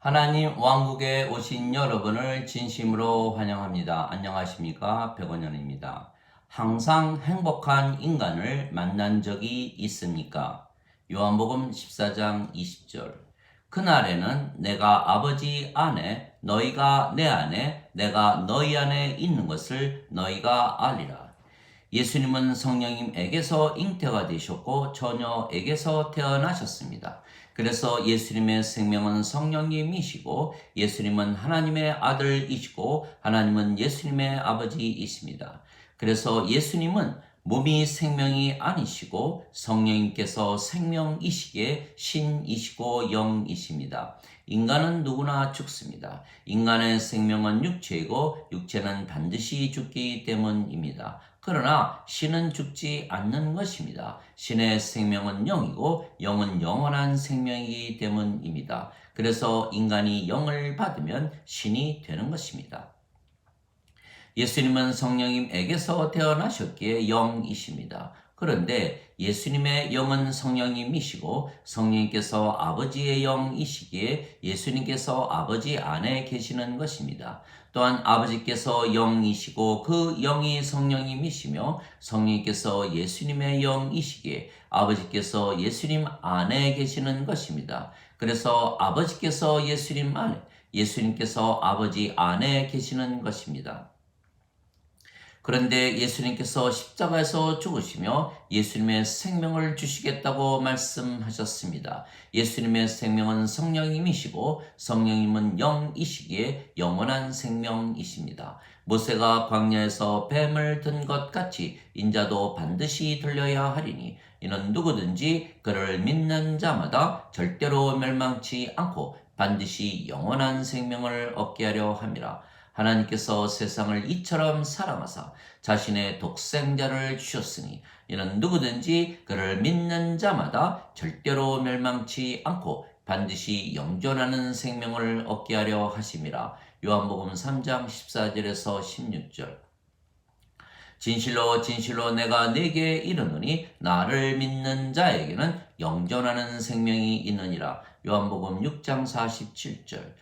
하나님 왕국에 오신 여러분을 진심으로 환영합니다. 안녕하십니까? 백원현입니다. 항상 행복한 인간을 만난 적이 있습니까? 요한복음 14장 20절. 그날에는 내가 아버지 안에 너희가 내 안에 내가 너희 안에 있는 것을 너희가 알리라. 예수님은 성령님에게서 잉태가 되셨고 처녀에게서 태어나셨습니다. 그래서 예수님의 생명은 성령님이시고 예수님은 하나님의 아들이시고 하나님은 예수님의 아버지이십니다. 그래서 예수님은 몸이 생명이 아니시고 성령님께서 생명이시기에 신이시고 영이십니다. 인간은 누구나 죽습니다. 인간의 생명은 육체이고 육체는 반드시 죽기 때문입니다. 그러나 신은 죽지 않는 것입니다. 신의 생명은 영이고 영은 영원한 생명이기 때문입니다. 그래서 인간이 영을 받으면 신이 되는 것입니다. 예수님은 성령님에게서 태어나셨기에 영이십니다. 그런데 예수님의 영은 성령님이시고 성령님께서 아버지의 영이시기에 예수님께서 아버지 안에 계시는 것입니다. 또한 아버지께서 영이시고 그 영이 성령님이시며 성령님께서 예수님의 영이시기에 아버지께서 예수님 안에 계시는 것입니다. 그래서 아버지께서 예수님 안에, 예수님께서 아버지 안에 계시는 것입니다. 그런데 예수님께서 십자가에서 죽으시며 예수님의 생명을 주시겠다고 말씀하셨습니다. 예수님의 생명은 성령님이시고 성령님은 영이시기에 영원한 생명이십니다. 모세가 광야에서 뱀을 든 것 같이 인자도 반드시 들려야 하리니 이는 누구든지 그를 믿는 자마다 절대로 멸망치 않고 반드시 영원한 생명을 얻게 하려 함이라. 하나님께서 세상을 이처럼 사랑하사 자신의 독생자를 주셨으니 이는 누구든지 그를 믿는 자마다 절대로 멸망치 않고 반드시 영존하는 생명을 얻게 하려 하심이라. 요한복음 3장 14절에서 16절. 진실로 진실로 내가 네게 이르노니 나를 믿는 자에게는 영존하는 생명이 있느니라. 요한복음 6장 47절.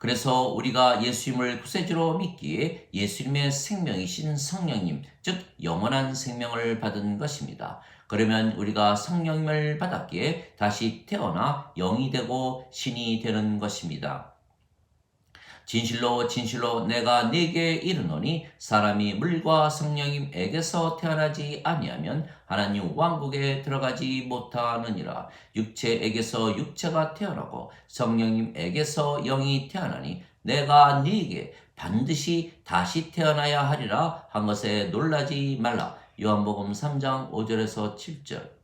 그래서 우리가 예수님을 구세주로 믿기에 예수님의 생명이신 성령님, 즉 영원한 생명을 받은 것입니다. 그러면 우리가 성령을 받았기에 다시 태어나 영이 되고 신이 되는 것입니다. 진실로 진실로 내가 네게 이르노니 사람이 물과 성령님에게서 태어나지 아니하면 하나님 왕국에 들어가지 못하느니라. 육체에게서 육체가 태어나고 성령님에게서 영이 태어나니 내가 네게 반드시 다시 태어나야 하리라 한 것에 놀라지 말라. 요한복음 3장 5절에서 7절.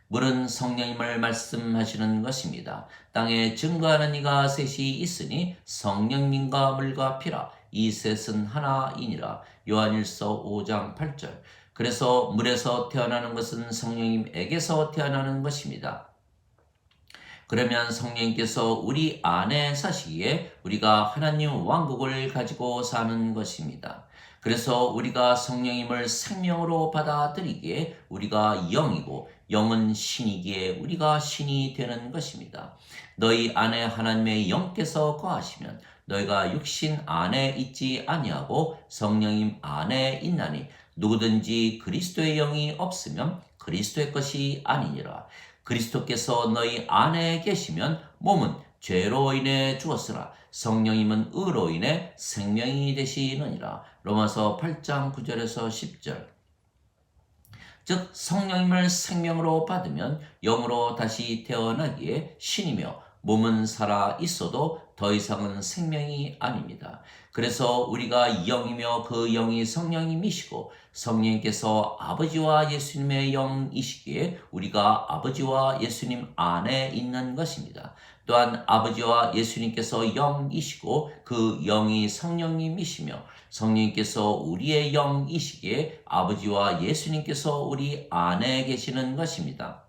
물은 성령님을 말씀하시는 것입니다. 땅에 증거하는 이가 셋이 있으니 성령님과 물과 피라. 이 셋은 하나이니라. 요한일서 5장 8절. 그래서 물에서 태어나는 것은 성령님에게서 태어나는 것입니다. 그러면 성령님께서 우리 안에 사시기에 우리가 하나님 왕국을 가지고 사는 것입니다. 그래서 우리가 성령님을 생명으로 받아들이기에 우리가 영이고 영은 신이기에 우리가 신이 되는 것입니다. 너희 안에 하나님의 영께서 거하시면 너희가 육신 안에 있지 아니하고 성령님 안에 있나니 누구든지 그리스도의 영이 없으면 그리스도의 것이 아니니라. 그리스도께서 너희 안에 계시면 몸은 죄로 인해 죽었으나 성령님은 의로 인해 생명이 되시느니라. 로마서 8장 9절에서 10절. 즉 성령님을 생명으로 받으면 영으로 다시 태어나기에 신이며 몸은 살아 있어도 더 이상은 생명이 아닙니다. 그래서 우리가 영이며 그 영이 성령님이시고 성령님께서 아버지와 예수님의 영이시기에 우리가 아버지와 예수님 안에 있는 것입니다. 또한 아버지와 예수님께서 영이시고 그 영이 성령님이시며 성령님께서 우리의 영이시기에 아버지와 예수님께서 우리 안에 계시는 것입니다.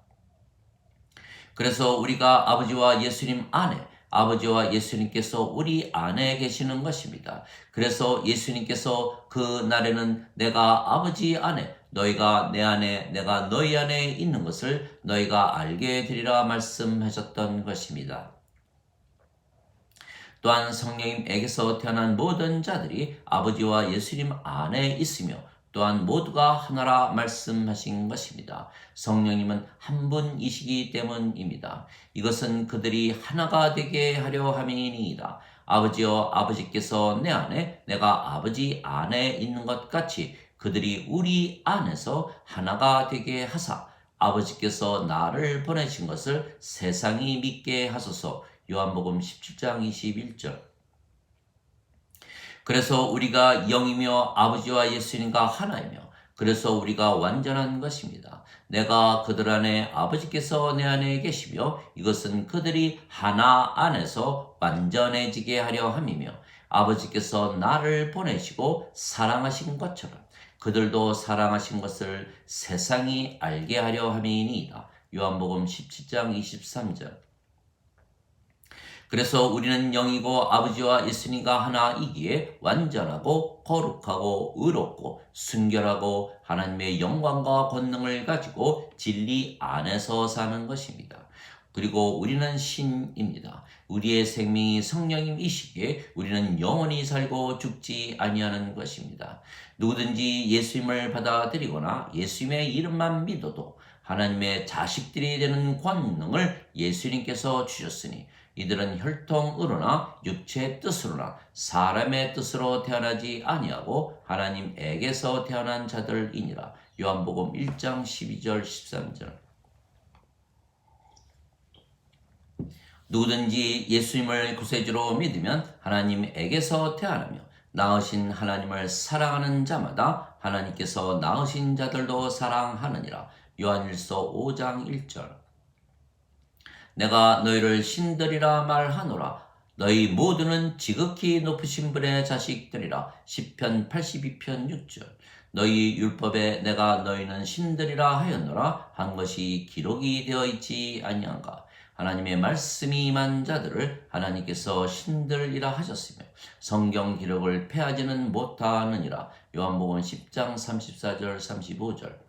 그래서 우리가 아버지와 예수님 안에, 아버지와 예수님께서 우리 안에 계시는 것입니다. 그래서 예수님께서 그 날에는 내가 아버지 안에, 너희가 내 안에, 내가 너희 안에 있는 것을 너희가 알게 되리라 말씀하셨던 것입니다. 또한 성령님에게서 태어난 모든 자들이 아버지와 예수님 안에 있으며 또한 모두가 하나라 말씀하신 것입니다. 성령님은 한 분이시기 때문입니다. 이것은 그들이 하나가 되게 하려 함이니이다. 아버지여 아버지께서 내 안에 내가 아버지 안에 있는 것 같이 그들이 우리 안에서 하나가 되게 하사 아버지께서 나를 보내신 것을 세상이 믿게 하소서. 요한복음 17장 21절. 그래서 우리가 영이며 아버지와 예수님과 하나이며 그래서 우리가 완전한 것입니다. 내가 그들 안에 아버지께서 내 안에 계시며 이것은 그들이 하나 안에서 완전해지게 하려 함이며 아버지께서 나를 보내시고 사랑하신 것처럼 그들도 사랑하신 것을 세상이 알게 하려 함이니이다. 요한복음 17장 23절. 그래서 우리는 영이고 아버지와 예수님과 하나이기에 완전하고 거룩하고 의롭고 순결하고 하나님의 영광과 권능을 가지고 진리 안에서 사는 것입니다. 그리고 우리는 신입니다. 우리의 생명이 성령님이시기에 우리는 영원히 살고 죽지 아니하는 것입니다. 누구든지 예수님을 받아들이거나 예수님의 이름만 믿어도 하나님의 자식들이 되는 권능을 예수님께서 주셨으니 이들은 혈통으로나 육체의 뜻으로나 사람의 뜻으로 태어나지 아니하고 하나님에게서 태어난 자들이니라. 요한복음 1장 12절 13절. 누구든지 예수님을 구세주로 믿으면 하나님에게서 태어나며 낳으신 하나님을 사랑하는 자마다 하나님께서 낳으신 자들도 사랑하느니라. 요한일서 5장 1절. 내가 너희를 신들이라 말하노라. 너희 모두는 지극히 높으신 분의 자식들이라. 시편 82편 6절. 너희 율법에 내가 너희는 신들이라 하였노라 한 것이 기록이 되어 있지 아니한가. 하나님의 말씀이 임한 자들을 하나님께서 신들이라 하셨으며 성경 기록을 폐하지는 못하느니라. 요한복음 10장 34절 35절.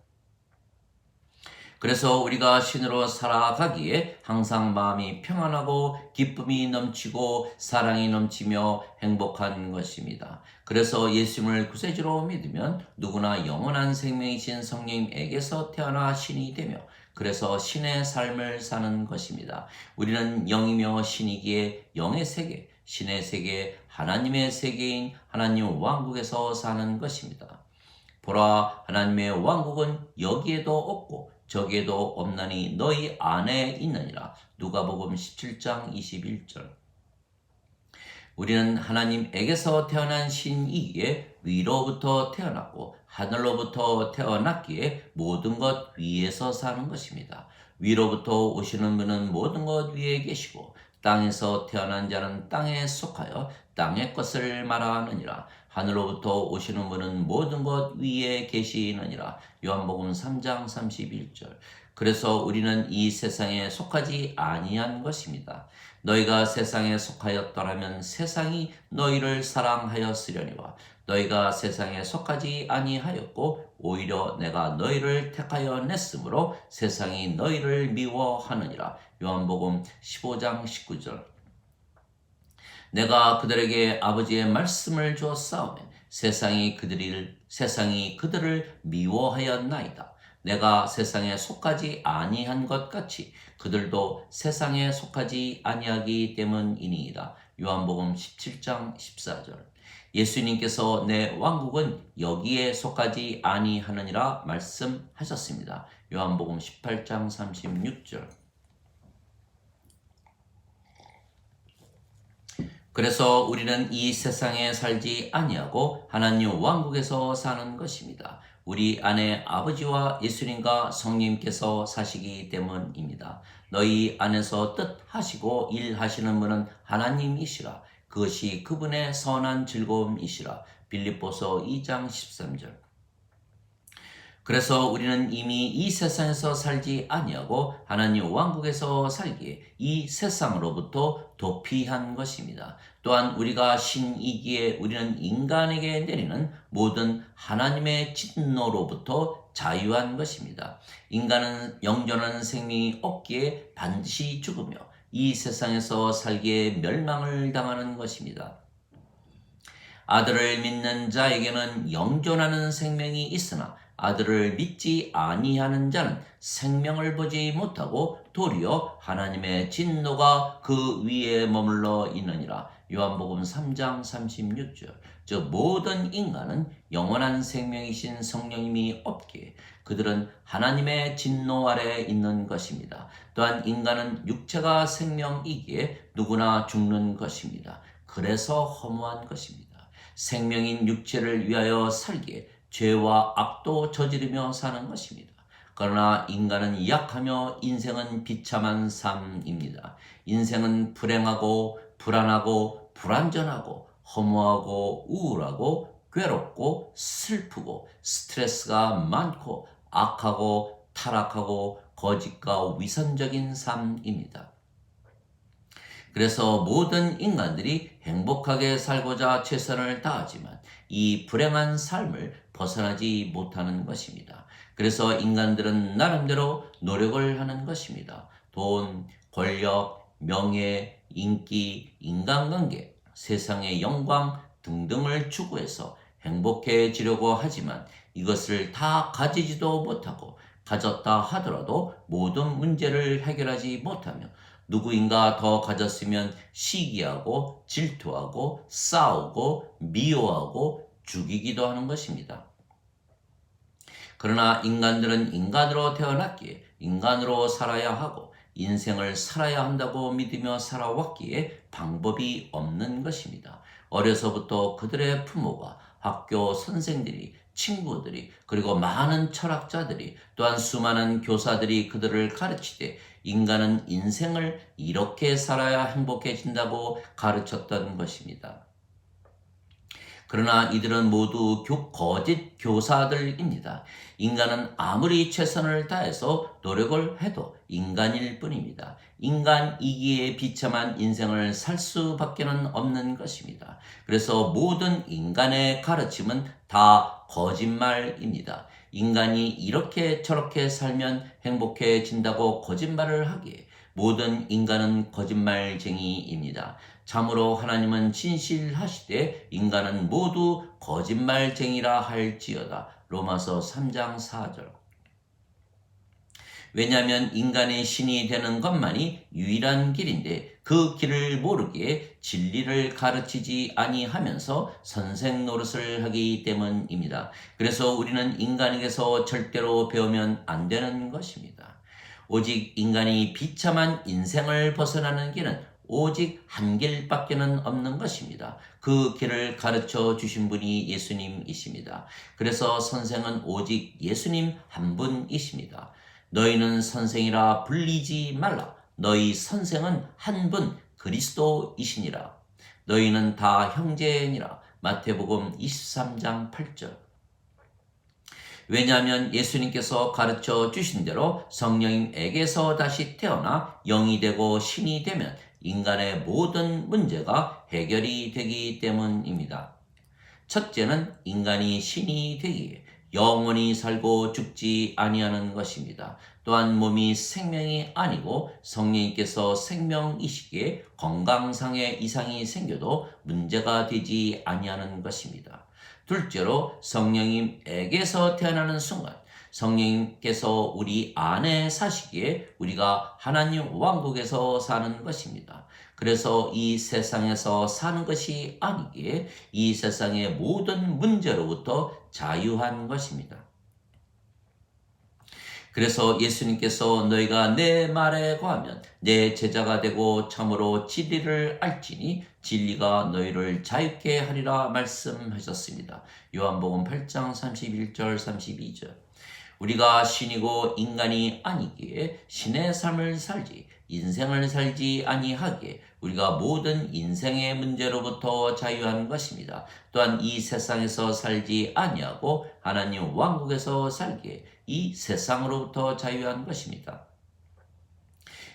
그래서 우리가 신으로 살아가기에 항상 마음이 평안하고 기쁨이 넘치고 사랑이 넘치며 행복한 것입니다. 그래서 예수님을 구세주로 믿으면 누구나 영원한 생명이신 성령님에게서 태어나 신이 되며 그래서 신의 삶을 사는 것입니다. 우리는 영이며 신이기에 영의 세계, 신의 세계, 하나님의 세계인 하나님 왕국에서 사는 것입니다. 보라, 하나님의 왕국은 여기에도 없고 저기에도 없나니 너희 안에 있느니라. 누가복음 17장 21절. 우리는 하나님에게서 태어난 신이기에 위로부터 태어났고 하늘로부터 태어났기에 모든 것 위에서 사는 것입니다. 위로부터 오시는 분은 모든 것 위에 계시고 땅에서 태어난 자는 땅에 속하여 땅의 것을 말하느니라. 하늘로부터 오시는 분은 모든 것 위에 계시느니라. 요한복음 3장 31절. 그래서 우리는 이 세상에 속하지 아니한 것입니다. 너희가 세상에 속하였더라면 세상이 너희를 사랑하였으려니와 너희가 세상에 속하지 아니하였고 오히려 내가 너희를 택하여 냈으므로 세상이 너희를 미워하느니라. 요한복음 15장 19절. 내가 그들에게 아버지의 말씀을 주었사오매 세상이 그들을 미워하였나이다. 내가 세상에 속하지 아니한 것 같이 그들도 세상에 속하지 아니하기 때문이니이다. 요한복음 17장 14절. 예수님께서 내 왕국은 여기에 속하지 아니하느니라 말씀하셨습니다. 요한복음 18장 36절. 그래서 우리는 이 세상에 살지 아니하고 하나님 왕국에서 사는 것입니다. 우리 안에 아버지와 예수님과 성령님께서 사시기 때문입니다. 너희 안에서 뜻하시고 일하시는 분은 하나님이시라. 그것이 그분의 선한 즐거움이시라. 빌립보서 2장 13절. 그래서 우리는 이미 이 세상에서 살지 아니하고 하나님 왕국에서 살기에 이 세상으로부터 도피한 것입니다. 또한 우리가 신이기에 우리는 인간에게 내리는 모든 하나님의 진노로부터 자유한 것입니다. 인간은 영존하는 생명이 없기에 반드시 죽으며 이 세상에서 살기에 멸망을 당하는 것입니다. 아들을 믿는 자에게는 영존하는 생명이 있으나 아들을 믿지 아니하는 자는 생명을 보지 못하고 도리어 하나님의 진노가 그 위에 머물러 있느니라. 요한복음 3장 36절. 즉 모든 인간은 영원한 생명이신 성령님이 없기에 그들은 하나님의 진노 아래 있는 것입니다. 또한 인간은 육체가 생명이기에 누구나 죽는 것입니다. 그래서 허무한 것입니다. 생명인 육체를 위하여 살기에 죄와 악도 저지르며 사는 것입니다. 그러나 인간은 약하며 인생은 비참한 삶입니다. 인생은 불행하고 불안하고 불완전하고 허무하고 우울하고 괴롭고 슬프고 스트레스가 많고 악하고 타락하고 거짓과 위선적인 삶입니다. 그래서 모든 인간들이 행복하게 살고자 최선을 다하지만 이 불행한 삶을 벗어나지 못하는 것입니다. 그래서 인간들은 나름대로 노력을 하는 것입니다. 돈, 권력, 명예, 인기, 인간관계, 세상의 영광 등등을 추구해서 행복해지려고 하지만 이것을 다 가지지도 못하고 가졌다 하더라도 모든 문제를 해결하지 못하며 누구인가 더 가졌으면 시기하고 질투하고 싸우고 미워하고 죽이기도 하는 것입니다. 그러나 인간들은 인간으로 태어났기에 인간으로 살아야 하고 인생을 살아야 한다고 믿으며 살아왔기에 방법이 없는 것입니다. 어려서부터 그들의 부모가 학교 선생들이 친구들이 그리고 많은 철학자들이 또한 수많은 교사들이 그들을 가르치되 인간은 인생을 이렇게 살아야 행복해진다고 가르쳤던 것입니다. 그러나 이들은 모두 거짓 교사들입니다. 인간은 아무리 최선을 다해서 노력을 해도 인간일 뿐입니다. 인간이기에 비참한 인생을 살 수밖에는 없는 것입니다. 그래서 모든 인간의 가르침은 다 거짓말입니다. 인간이 이렇게 저렇게 살면 행복해진다고 거짓말을 하기에 모든 인간은 거짓말쟁이입니다. 참으로 하나님은 진실하시되 인간은 모두 거짓말쟁이라 할지어다. 로마서 3장 4절. 왜냐하면 인간의 신이 되는 것만이 유일한 길인데 그 길을 모르기에 진리를 가르치지 아니하면서 선생 노릇을 하기 때문입니다. 그래서 우리는 인간에게서 절대로 배우면 안 되는 것입니다. 오직 인간이 비참한 인생을 벗어나는 길은 오직 한 길밖에는 없는 것입니다. 그 길을 가르쳐 주신 분이 예수님이십니다. 그래서 선생은 오직 예수님 한 분이십니다. 너희는 선생이라 불리지 말라. 너희 선생은 한 분 그리스도이시니라. 너희는 다 형제니라. 마태복음 23장 8절. 왜냐하면 예수님께서 가르쳐 주신 대로 성령님에게서 다시 태어나 영이 되고 신이 되면 인간의 모든 문제가 해결이 되기 때문입니다. 첫째는 인간이 신이 되기에 영원히 살고 죽지 아니하는 것입니다. 또한 몸이 생명이 아니고 성령님께서 생명이시기에 건강상의 이상이 생겨도 문제가 되지 아니하는 것입니다. 둘째로 성령님에게서 태어나는 순간 성령님께서 우리 안에 사시기에 우리가 하나님 왕국에서 사는 것입니다. 그래서 이 세상에서 사는 것이 아니기에 이 세상의 모든 문제로부터 자유한 것입니다. 그래서 예수님께서 너희가 내 말에 거하면 내 제자가 되고 참으로 진리를 알지니 진리가 너희를 자유케 하리라 말씀하셨습니다. 요한복음 8장 31절 32절. 우리가 신이고 인간이 아니기에 신의 삶을 살지 인생을 살지 아니하기에 우리가 모든 인생의 문제로부터 자유한 것입니다. 또한 이 세상에서 살지 아니하고 하나님 왕국에서 살기에 이 세상으로부터 자유한 것입니다.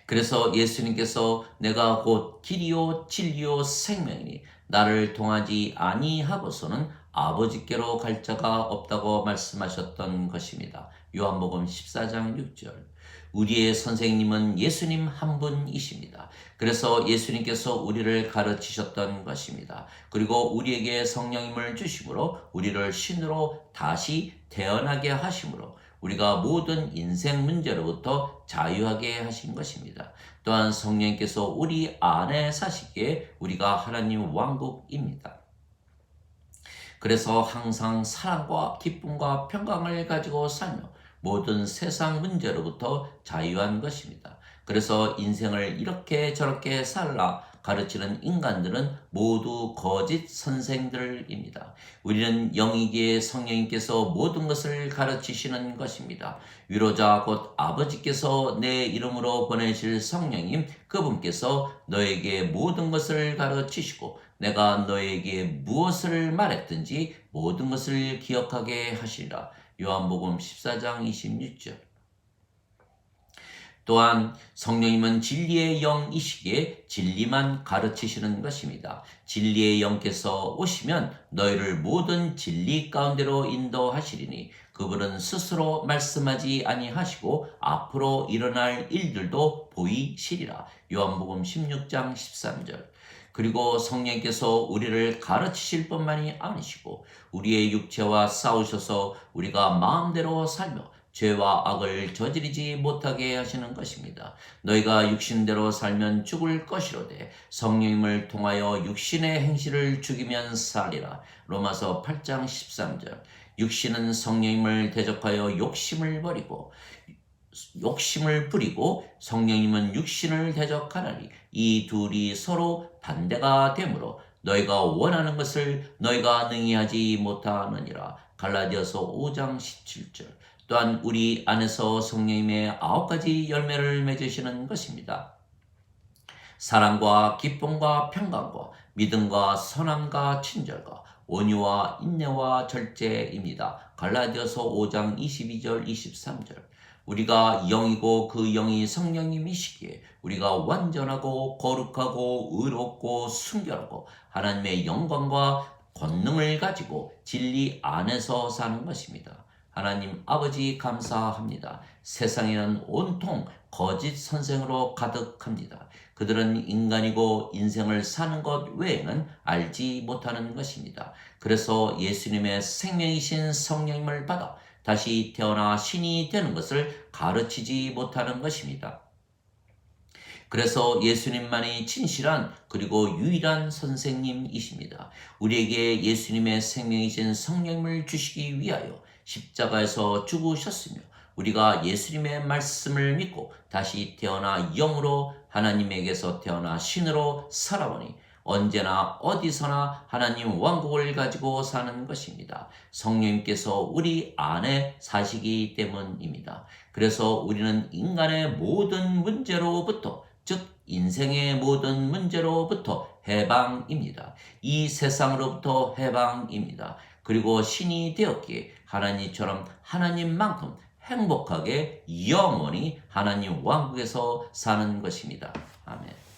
그래서 예수님께서 내가 곧 길이요 진리요 생명이니 나를 통하지 아니하고서는 아버지께로 갈 자가 없다고 말씀하셨던 것입니다. 요한복음 14장 6절. 우리의 선생님은 예수님 한 분이십니다. 그래서 예수님께서 우리를 가르치셨던 것입니다. 그리고 우리에게 성령님을 주심으로 우리를 신으로 다시 태어나게 하심으로 우리가 모든 인생 문제로부터 자유하게 하신 것입니다. 또한 성령님께서 우리 안에 사시기에 우리가 하나님 왕국입니다. 그래서 항상 사랑과 기쁨과 평강을 가지고 살며 모든 세상 문제로부터 자유한 것입니다. 그래서 인생을 이렇게 저렇게 살라 가르치는 인간들은 모두 거짓 선생들입니다. 우리는 영이기에 성령님께서 모든 것을 가르치시는 것입니다. 위로자 곧 아버지께서 내 이름으로 보내실 성령님 그분께서 너에게 모든 것을 가르치시고 내가 너에게 무엇을 말했든지 모든 것을 기억하게 하시리라. 요한복음 14장 26절. 또한 성령님은 진리의 영이시기에 진리만 가르치시는 것입니다. 진리의 영께서 오시면 너희를 모든 진리 가운데로 인도하시리니 그분은 스스로 말씀하지 아니하시고 앞으로 일어날 일들도 보이시리라. 요한복음 16장 13절. 그리고 성령께서 우리를 가르치실 뿐만이 아니시고 우리의 육체와 싸우셔서 우리가 마음대로 살며 죄와 악을 저지르지 못하게 하시는 것입니다. 너희가 육신대로 살면 죽을 것이로되 성령님을 통하여 육신의 행실을 죽이면 살리라. 로마서 8장 13절. 육신은 성령님을 대적하여 욕심을 부리고 성령님은 육신을 대적하나니 이 둘이 서로 반대가 되므로 너희가 원하는 것을 너희가 능히 하지 못하느니라. 갈라디아서 5장 17절. 또한 우리 안에서 성령님의 9가지 열매를 맺으시는 것입니다. 사랑과 기쁨과 평강과 믿음과 선함과 친절과 온유와 인내와 절제입니다. 갈라디아서 5장 22절 23절. 우리가 영이고 그 영이 성령님이시기에 우리가 완전하고 거룩하고 의롭고 순결하고 하나님의 영광과 권능을 가지고 진리 안에서 사는 것입니다. 하나님 아버지 감사합니다. 세상에는 온통 거짓 선생으로 가득합니다. 그들은 인간이고 인생을 사는 것 외에는 알지 못하는 것입니다. 그래서 예수님의 생명이신 성령님을 받아 다시 태어나 신이 되는 것을 가르치지 못하는 것입니다. 그래서 예수님만이 진실한 그리고 유일한 선생님이십니다. 우리에게 예수님의 생명이신 성령님을 주시기 위하여 십자가에서 죽으셨으며 우리가 예수님의 말씀을 믿고 다시 태어나 영으로 하나님에게서 태어나 신으로 살아오니 언제나 어디서나 하나님 왕국을 가지고 사는 것입니다. 성령님께서 우리 안에 사시기 때문입니다. 그래서 우리는 인간의 모든 문제로부터 즉 인생의 모든 문제로부터 해방입니다. 이 세상으로부터 해방입니다. 그리고 신이 되었기에 하나님처럼 하나님만큼 행복하게 영원히 하나님 왕국에서 사는 것입니다. 아멘.